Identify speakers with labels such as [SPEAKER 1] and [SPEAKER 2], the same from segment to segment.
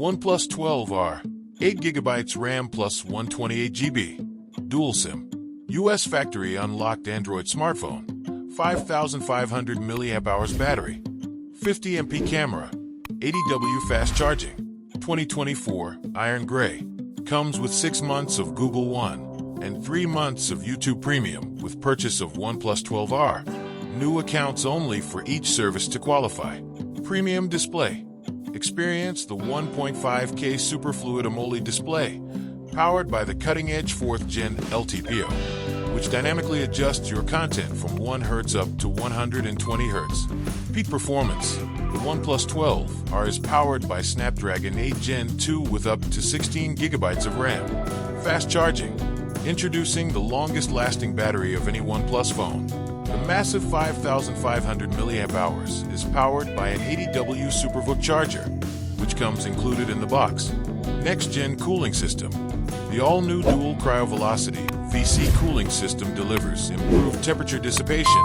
[SPEAKER 1] OnePlus 12R, 8GB RAM plus 128GB. Dual SIM. US factory unlocked Android smartphone. 5,500 mAh battery. 50MP camera. 80W fast charging. 2024 iron gray. Comes with 6 months of Google One and 3 months of YouTube Premium with purchase of OnePlus 12R. New accounts only for each service to qualify. Premium display. Experience the 1.5K Superfluid AMOLED display, powered by the cutting-edge 4th Gen LTPO, which dynamically adjusts your content from 1 Hz up to 120 Hz. Peak performance. The OnePlus 12R is powered by Snapdragon 8 Gen 2 with up to 16 GB of RAM. Fast charging. Introducing the longest-lasting battery of any OnePlus phone. The massive 5,500 mAh is powered by an 80W SuperVOOC charger, which comes included in the box. Next-gen cooling system. The all-new dual cryovelocity VC cooling system delivers improved temperature dissipation,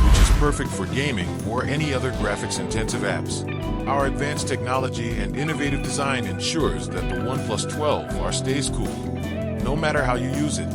[SPEAKER 1] which is perfect for gaming or any other graphics-intensive apps. Our advanced technology and innovative design ensures that the OnePlus 12R stays cool, no matter how you use it.